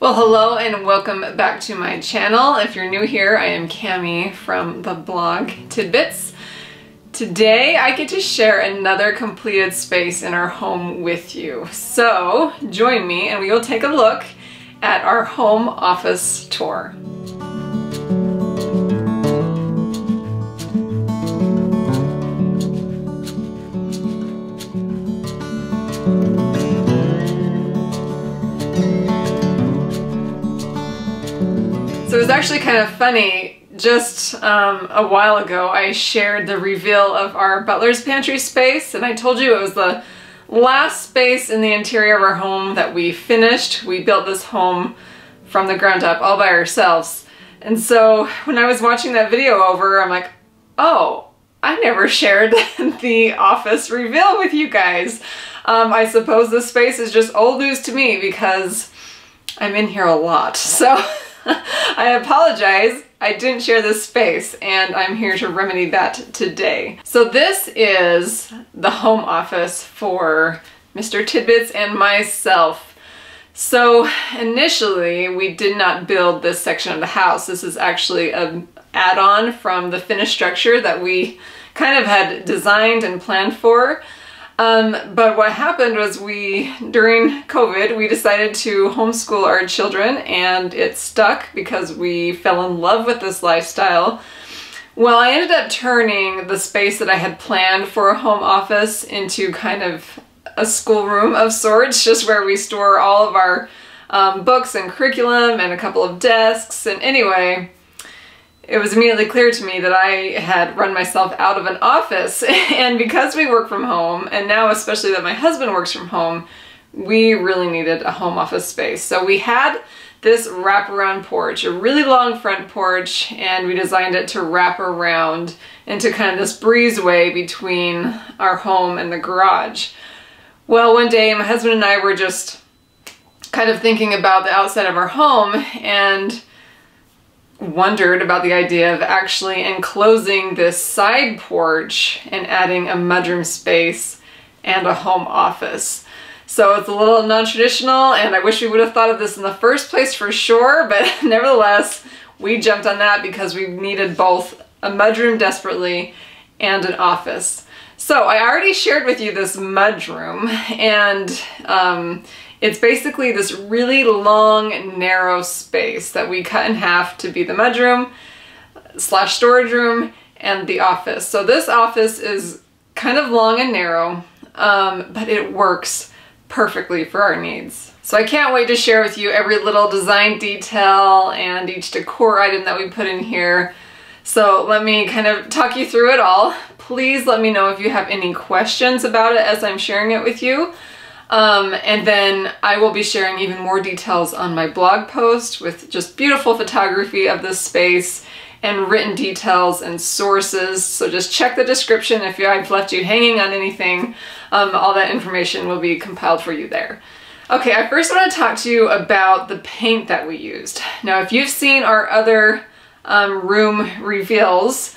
Well, hello and welcome back to my channel. If you're new here, I am Cami from the blog Tidbits. Today I get to share another completed space in our home with you. So join me and we will take a look at our home office tour. So it was actually kind of funny, just a while ago I shared the reveal of our butler's pantry space, and I told you it was the last space in the interior of our home that we finished. We built this home from the ground up all by ourselves. And so when I was watching that video over, I'm like, oh, I never shared the office reveal with you guys. I suppose this space is just old news to me because I'm in here a lot. So I apologize, I didn't share this space, and I'm here to remedy that today. So this is the home office for Mr. Tidbits and myself. So initially we did not build this section of the house. This is actually an add-on from the finished structure that we kind of had designed and planned for. But what happened was during COVID, we decided to homeschool our children, and it stuck because we fell in love with this lifestyle. Well, I ended up turning the space that I had planned for a home office into kind of a schoolroom of sorts, just where we store all of our books and curriculum and a couple of desks. And anyway, it was immediately clear to me that I had run myself out of an office, and because we work from home, and now especially that my husband works from home, we really needed a home office space. So we had this wraparound porch, a really long front porch, and we designed it to wrap around into kind of this breezeway between our home and the garage. Well, one day my husband and I were just kind of thinking about the outside of our home and wondered about the idea of actually enclosing this side porch and adding a mudroom space and a home office. So it's a little non-traditional, and I wish we would have thought of this in the first place for sure, but nevertheless, we jumped on that because we needed both a mudroom desperately and an office. So I already shared with you this mudroom, and it's basically this really long, narrow space that we cut in half to be the mudroom / storage room and the office. So this office is kind of long and narrow, but it works perfectly for our needs. So I can't wait to share with you every little design detail and each decor item that we put in here. So let me kind of talk you through it all. Please let me know if you have any questions about it as I'm sharing it with you. And then I will be sharing even more details on my blog post with just beautiful photography of this space and written details and sources. So just check the description if I've left you hanging on anything. All that information will be compiled for you there. Okay, I first want to talk to you about the paint that we used. Now, if you've seen our other room reveals,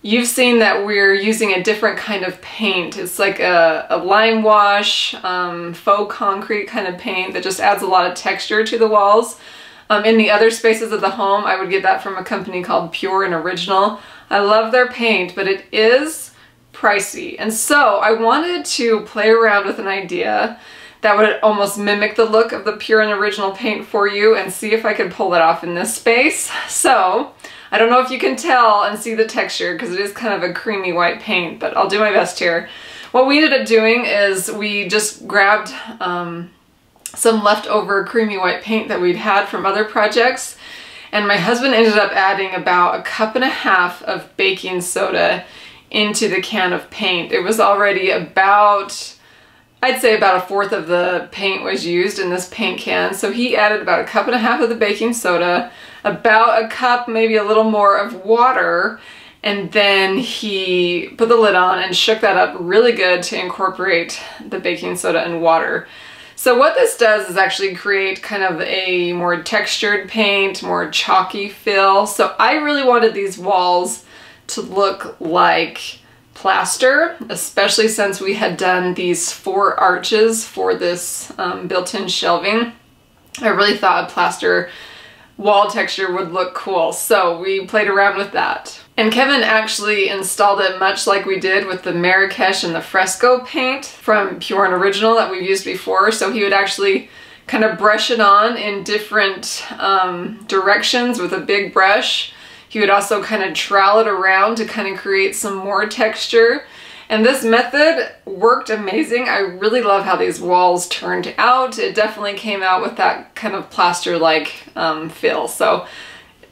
you've seen that we're using a different kind of paint. It's like a lime wash, faux concrete kind of paint that just adds a lot of texture to the walls. In the other spaces of the home, I would get that from a company called Pure and Original. I love their paint, but it is pricey. And so I wanted to play around with an idea that would almost mimic the look of the Pure and Original paint for you and see if I could pull that off in this space. So I don't know if you can tell and see the texture because it is kind of a creamy white paint, but I'll do my best here. What we ended up doing is we just grabbed some leftover creamy white paint that we'd had from other projects, and my husband ended up adding about 1.5 cups of baking soda into the can of paint. It was already about, I'd say about 1/4 of the paint was used in this paint can, so he added about 1.5 cups of the baking soda, about 1 cup, maybe a little more of water, and then he put the lid on and shook that up really good to incorporate the baking soda and water. So what this does is actually create kind of a more textured paint, more chalky feel. So I really wanted these walls to look like plaster, especially since we had done these 4 arches for this built-in shelving. I really thought a plaster wall texture would look cool, so we played around with that. And Kevin actually installed it much like we did with the Marrakesh and the fresco paint from Pure and Original that we've used before. So he would actually kind of brush it on in different directions with a big brush. He would also kind of trowel it around to kind of create some more texture. And this method worked amazing. I really love how these walls turned out. It definitely came out with that kind of plaster-like feel. So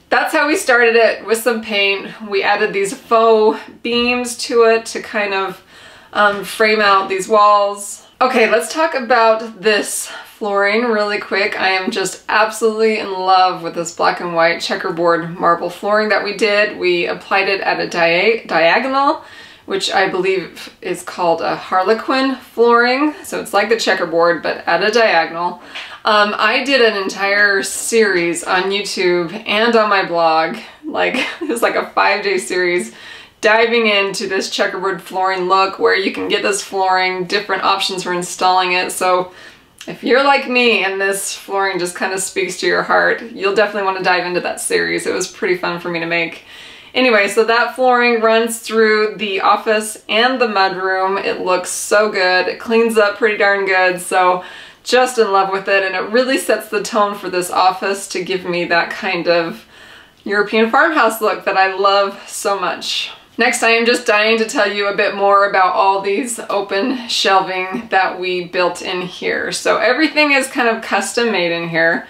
that's how we started it, with some paint. We added these faux beams to it to kind of frame out these walls. Okay, let's talk about this flooring really quick. I am just absolutely in love with this black and white checkerboard marble flooring that we did. We applied it at a diagonal, which I believe is called a harlequin flooring. So it's like the checkerboard, but at a diagonal. I did an entire series on YouTube and on my blog, like it was like a 5-day series, diving into this checkerboard flooring look, where you can get this flooring, different options for installing it. So if you're like me and this flooring just kind of speaks to your heart, you'll definitely want to dive into that series. It was pretty fun for me to make. Anyway, so that flooring runs through the office and the mudroom. It looks so good. It cleans up pretty darn good. So just in love with it, and it really sets the tone for this office to give me that kind of European farmhouse look that I love so much. Next, I am just dying to tell you a bit more about all these open shelving that we built in here. So everything is kind of custom made in here,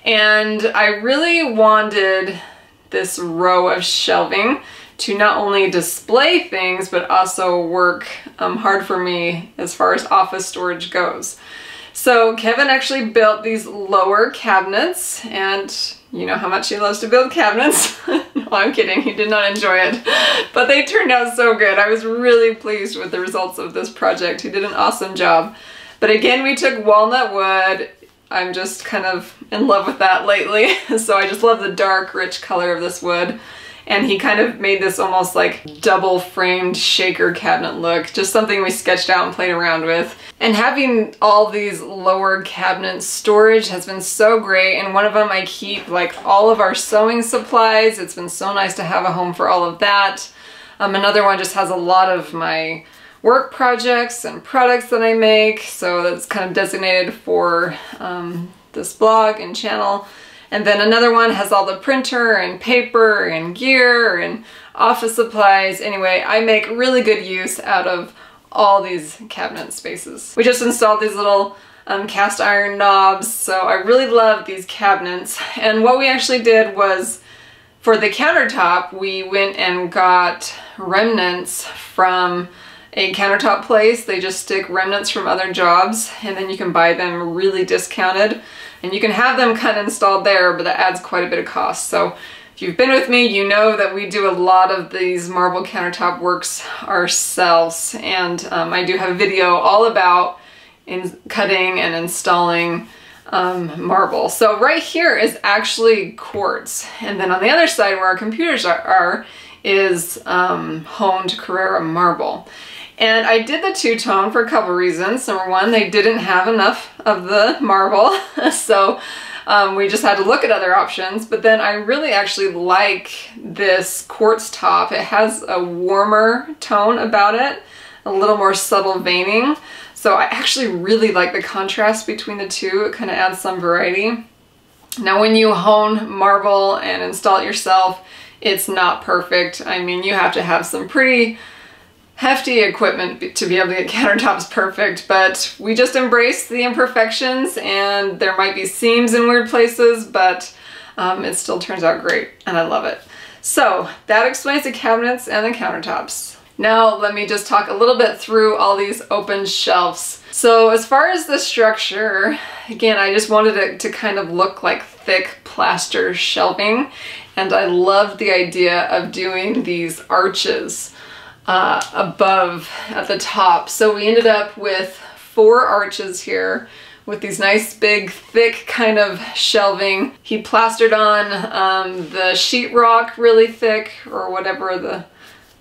and I really wanted this row of shelving to not only display things, but also work hard for me as far as office storage goes. So Kevin actually built these lower cabinets, and you know how much he loves to build cabinets. No, I'm kidding, he did not enjoy it, but they turned out so good. I was really pleased with the results of this project. He did an awesome job. But again, we took walnut wood. I'm just kind of in love with that lately. So I just love the dark, rich color of this wood. And he kind of made this almost like double framed shaker cabinet look, just something we sketched out and played around with. And having all these lower cabinet storage has been so great. And one of them I keep like all of our sewing supplies. It's been so nice to have a home for all of that. Another one just has a lot of my work projects and products that I make. So that's kind of designated for this blog and channel. And then another one has all the printer and paper and gear and office supplies. Anyway, I make really good use out of all these cabinet spaces. We just installed these little cast iron knobs, so I really love these cabinets. And what we actually did was, for the countertop, we went and got remnants from a countertop place. They just stick remnants from other jobs, and then you can buy them really discounted. And you can have them kind of installed there, but that adds quite a bit of cost. So if you've been with me, you know that we do a lot of these marble countertop works ourselves. And I do have a video all about cutting and installing marble. So right here is actually quartz. And then on the other side where our computers are is honed Carrara marble. And I did the two-tone for a couple reasons. Number one, they didn't have enough of the marble, so we just had to look at other options. But then I really actually like this quartz top. It has a warmer tone about it, a little more subtle veining. So I actually really like the contrast between the two. It kind of adds some variety. Now when you hone marble and install it yourself, it's not perfect. I mean, you have to have some pretty hefty equipment to be able to get countertops perfect, but we just embrace the imperfections, and there might be seams in weird places, but it still turns out great, and I love it. So that explains the cabinets and the countertops. Now let me just talk a little bit through all these open shelves. So as far as the structure, again, I just wanted it to kind of look like thick plaster shelving, and I loved the idea of doing these arches above at the top. So we ended up with 4 arches here with these nice big thick kind of shelving. He plastered on the sheetrock really thick, or whatever the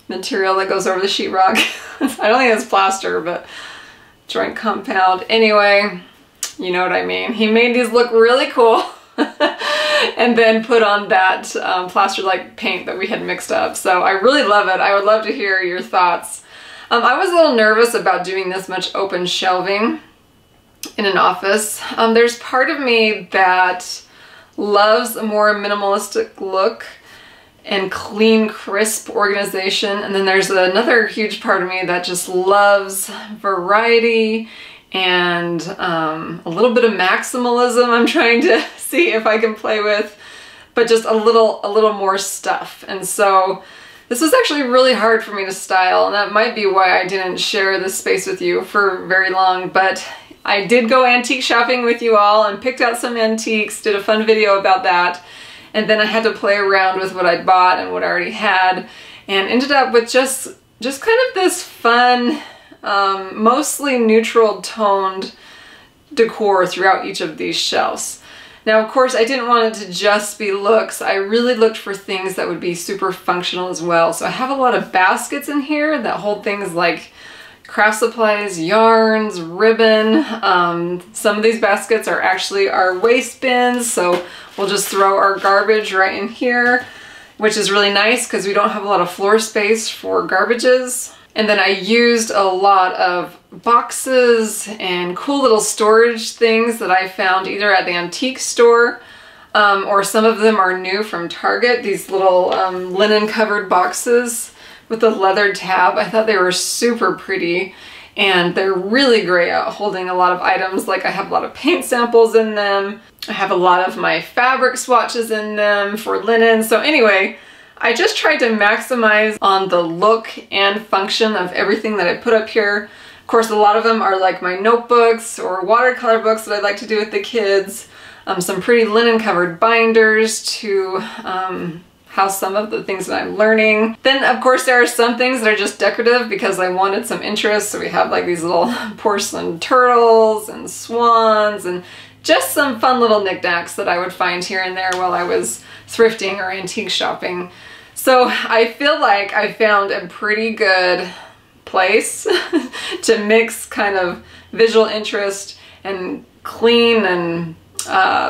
material that goes over the sheetrock. I don't think it's plaster, but joint compound. Anyway, You know what I mean? He made these look really cool and then put on that plaster-like paint that we had mixed up. So I really love it. I would love to hear your thoughts. I was a little nervous about doing this much open shelving in an office. There's part of me that loves a more minimalistic look and clean, crisp organization. And then there's another huge part of me that just loves variety and a little bit of maximalism I'm trying to see if I can play with, but just a little more stuff. And so this was actually really hard for me to style, and that might be why I didn't share this space with you for very long, but I did go antique shopping with you all and picked out some antiques, did a fun video about that. And then I had to play around with what I'd bought and what I already had, and ended up with just kind of this fun, mostly neutral toned decor throughout each of these shelves. Now, of course, I didn't want it to just be looks. I really looked for things that would be super functional as well. So I have a lot of baskets in here that hold things like craft supplies, yarns, ribbon. Some of these baskets are actually our waste bins, so we'll just throw our garbage right in here, which is really nice because we don't have a lot of floor space for garbages. And then I used a lot of boxes and cool little storage things that I found either at the antique store or some of them are new from Target. These little linen covered boxes with the leather tab. I thought they were super pretty, and they're really great at holding a lot of items. Like I have a lot of paint samples in them. I have a lot of my fabric swatches in them for linen. So anyway, I just tried to maximize on the look and function of everything that I put up here. Of course, a lot of them are like my notebooks or watercolor books that I like to do with the kids. Some pretty linen covered binders to house some of the things that I'm learning. Then of course there are some things that are just decorative because I wanted some interest. So we have like these little porcelain turtles and swans and just some fun little knickknacks that I would find here and there while I was thrifting or antique shopping. So I feel like I found a pretty good place to mix kind of visual interest and clean and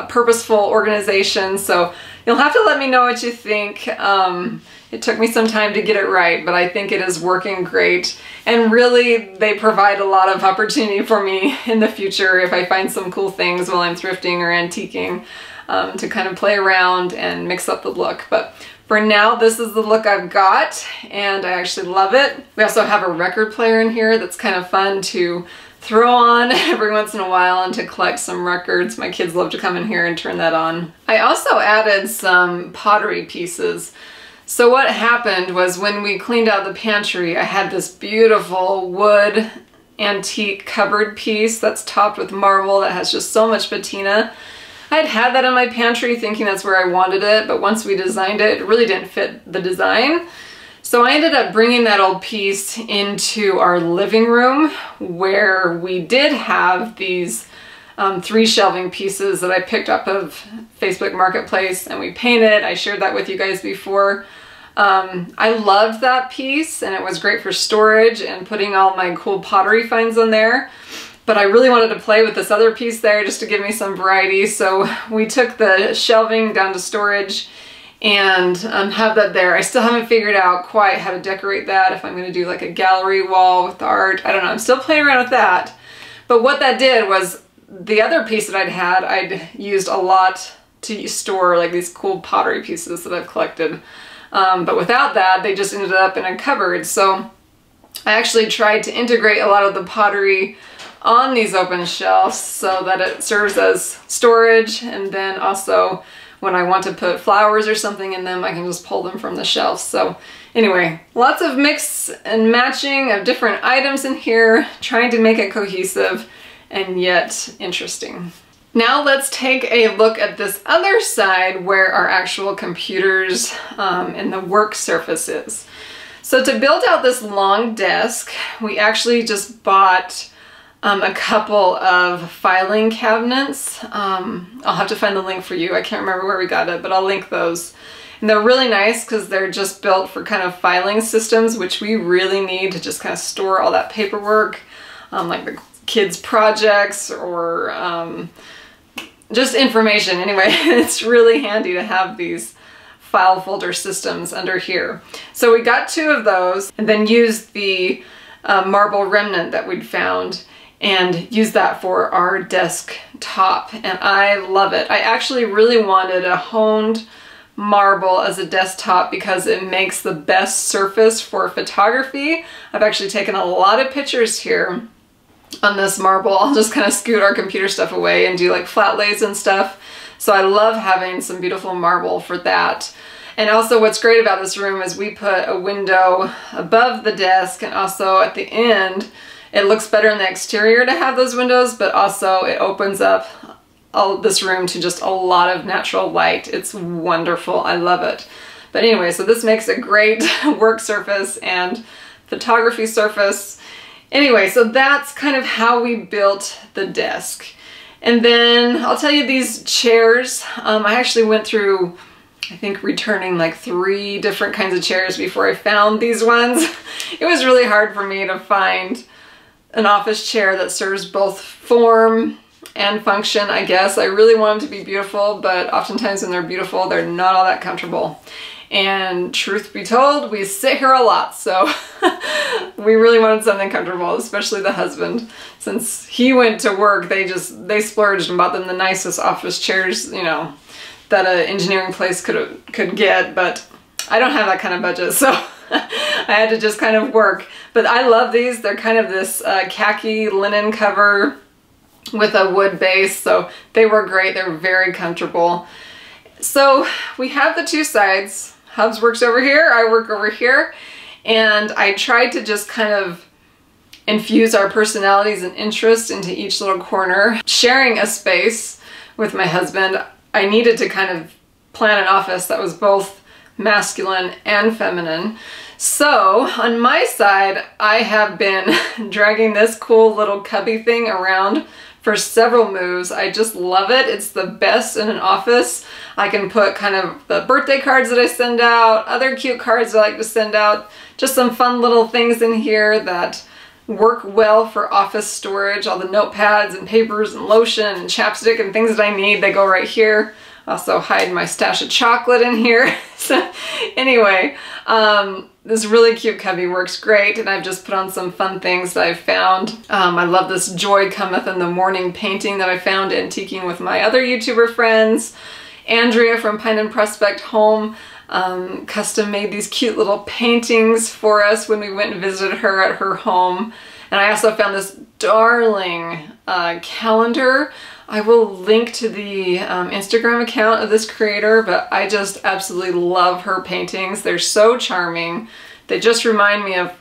purposeful organization. So you'll have to let me know what you think. It took me some time to get it right, but I think it is working great. And really, they provide a lot of opportunity for me in the future if I find some cool things while I'm thrifting or antiquing to kind of play around and mix up the look. But for now, this is the look I've got, and I actually love it. We also have a record player in here that's kind of fun to throw on every once in a while and to collect some records. My kids love to come in here and turn that on. I also added some pottery pieces. So what happened was when we cleaned out the pantry, I had this beautiful wood antique cupboard piece that's topped with marble that has just so much patina. I had that in my pantry thinking that's where I wanted it, but once we designed it, it really didn't fit the design. So I ended up bringing that old piece into our living room where we did have these 3 shelving pieces that I picked up of Facebook Marketplace and we painted. I shared that with you guys before. I loved that piece and it was great for storage and putting all my cool pottery finds on there. But I really wanted to play with this other piece there just to give me some variety. So we took the shelving down to storage and have that there. I still haven't figured out quite how to decorate that, if I'm going to do like a gallery wall with art. I don't know. I'm still playing around with that. But what that did was the other piece that I'd used a lot to store like these cool pottery pieces that I've collected. But without that, they just ended up in a cupboard. So I actually tried to integrate a lot of the pottery on these open shelves so that it serves as storage, and then also when I want to put flowers or something in them, I can just pull them from the shelves. So anyway, lots of mix and matching of different items in here, trying to make it cohesive and yet interesting. Now let's take a look at this other side where our actual computers and the work surface is. So to build out this long desk, we actually just bought a couple of filing cabinets. I'll have to find the link for you. I can't remember where we got it, but I'll link those. And they're really nice because they're just built for kind of filing systems, which we really need to just kind of store all that paperwork, like kids' projects or just information. Anyway, it's really handy to have these file folder systems under here. So we got 2 of those and then used the marble remnant that we'd found and used that for our desk top, and I love it. I actually really wanted a honed marble as a desktop because it makes the best surface for photography. I've actually taken a lot of pictures here on this marble. I'll just kind of scoot our computer stuff away and do like flat lays and stuff. So I love having some beautiful marble for that. And also what's great about this room is we put a window above the desk, and also at the end it looks better in the exterior to have those windows, but also it opens up this room to just a lot of natural light. It's wonderful. I love it. But anyway, so this makes a great work surface and photography surface. Anyway, so that's kind of how we built the desk. And then I'll tell you these chairs. I actually went through, I think, returning like 3 different kinds of chairs before I found these ones. It was really hard for me to find an office chair that serves both form and function, I guess. I really want them to be beautiful, but oftentimes when they're beautiful, they're not all that comfortable. And truth be told, we sit here a lot, so we really wanted something comfortable, especially the husband. Since he went to work, they splurged and bought them the nicest office chairs, you know, that an engineering place could get, but I don't have that kind of budget, so I had to just kind of work. But I love these. They're kind of this khaki linen cover with a wood base, so they were great. They're very comfortable. So we have the 2 sides. Hubs works over here, I work over here, and I tried to just kind of infuse our personalities and interests into each little corner. Sharing a space with my husband, I needed to kind of plan an office that was both masculine and feminine. So on my side, I have been dragging this cool little cubby thing around for several moves. I just love it. It's the best in an office. I can put kind of the birthday cards that I send out, other cute cards I like to send out, just some fun little things in here that work well for office storage. All the notepads and papers and lotion and chapstick and things that I need, they go right here. Also hide my stash of chocolate in here. So anyway, this really cute cubby works great, and I've just put on some fun things that I've found. I love this Joy Cometh in the Morning painting that I found antiquing with my other YouTuber friends. Andrea from Pine and Prospect Home custom made these cute little paintings for us when we went and visited her at her home. And I also found this darling calendar. I will link to the Instagram account of this creator, but I just absolutely love her paintings. They're so charming. They just remind me of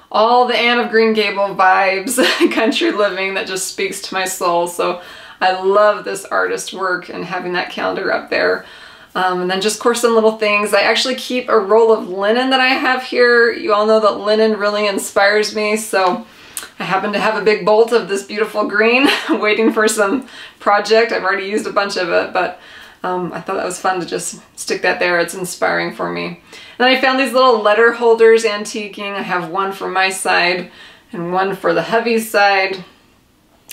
all the Anne of Green Gable vibes, country living that just speaks to my soul. So I love this artist's work and having that calendar up there. And then just, of course, some little things. I actually keep a roll of linen that I have here. You all know that linen really inspires me, so I happen to have a big bolt of this beautiful green waiting for some project. I've already used a bunch of it, but I thought that was fun to just stick that there. It's inspiring for me. And then I found these little letter holders antiquing. I have one for my side and one for the hubby's side.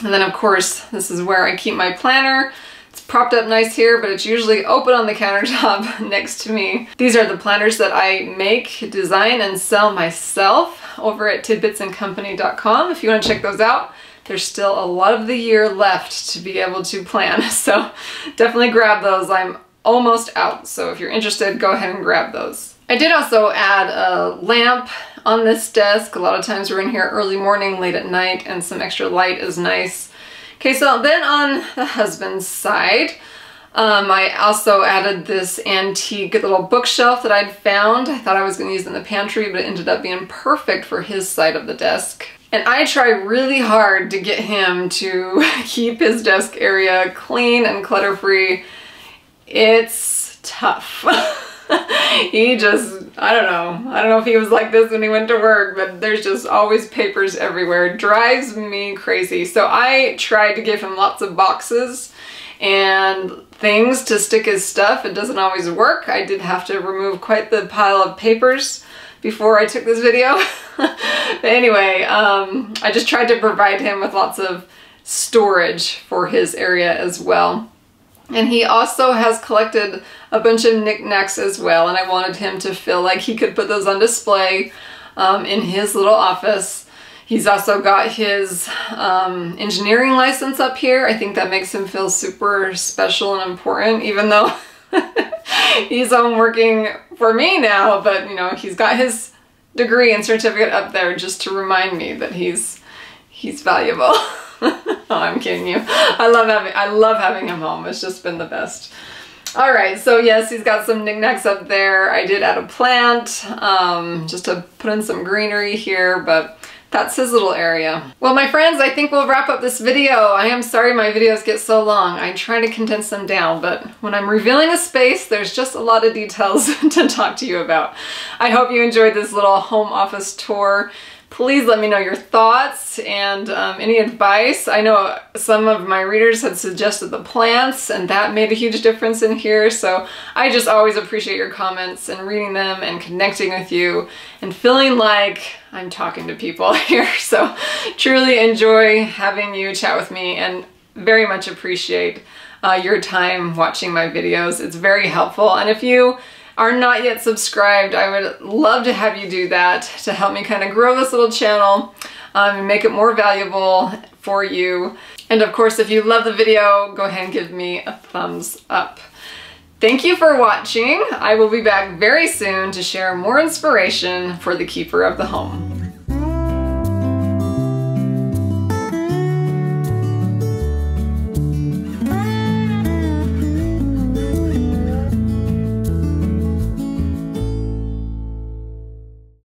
And then, of course, this is where I keep my planner. It's propped up nice here, but it's usually open on the countertop next to me. These are the planners that I make, design, and sell myself over at tidbitsandcompany.com. If you want to check those out, there's still a lot of the year left to be able to plan. So definitely grab those. I'm almost out. So if you're interested, go ahead and grab those. I did also add a lamp on this desk. A lot of times we're in here early morning, late at night, and some extra light is nice. Okay, so then on the husband's side, I also added this antique little bookshelf that I'd found. I thought I was going to use it in the pantry, but it ended up being perfect for his side of the desk. And I try really hard to get him to keep his desk area clean and clutter-free. It's tough. He just, I don't know if he was like this when he went to work, but there's just always papers everywhere. It drives me crazy. So I tried to give him lots of boxes and things to stick his stuff. It doesn't always work. I did have to remove quite the pile of papers before I took this video. But anyway, I just tried to provide him with lots of storage for his area as well. And he also has collected a bunch of knickknacks as well, and I wanted him to feel like he could put those on display in his little office. He's also got his engineering license up here. I think that makes him feel super special and important, even though he's working for me now, but you know, he's got his degree and certificate up there just to remind me that he's valuable. Oh, I'm kidding you. I love having him home. It's just been the best. All right, so yes, he's got some knickknacks up there. I did add a plant just to put in some greenery here, but that's his little area. Well, my friends, I think we'll wrap up this video. I am sorry my videos get so long. I try to condense them down, but when I'm revealing a space, there's just a lot of details to talk to you about. I hope you enjoyed this little home office tour. Please let me know your thoughts and any advice. I know some of my readers had suggested the plants, and that made a huge difference in here. So I just always appreciate your comments and reading them and connecting with you and feeling like I'm talking to people here. So truly enjoy having you chat with me and very much appreciate your time watching my videos. It's very helpful. And if you are not yet subscribed, I would love to have you do that to help me kind of grow this little channel and make it more valuable for you. And of course, if you love the video, go ahead and give me a thumbs up. Thank you for watching. I will be back very soon to share more inspiration for the keeper of the home.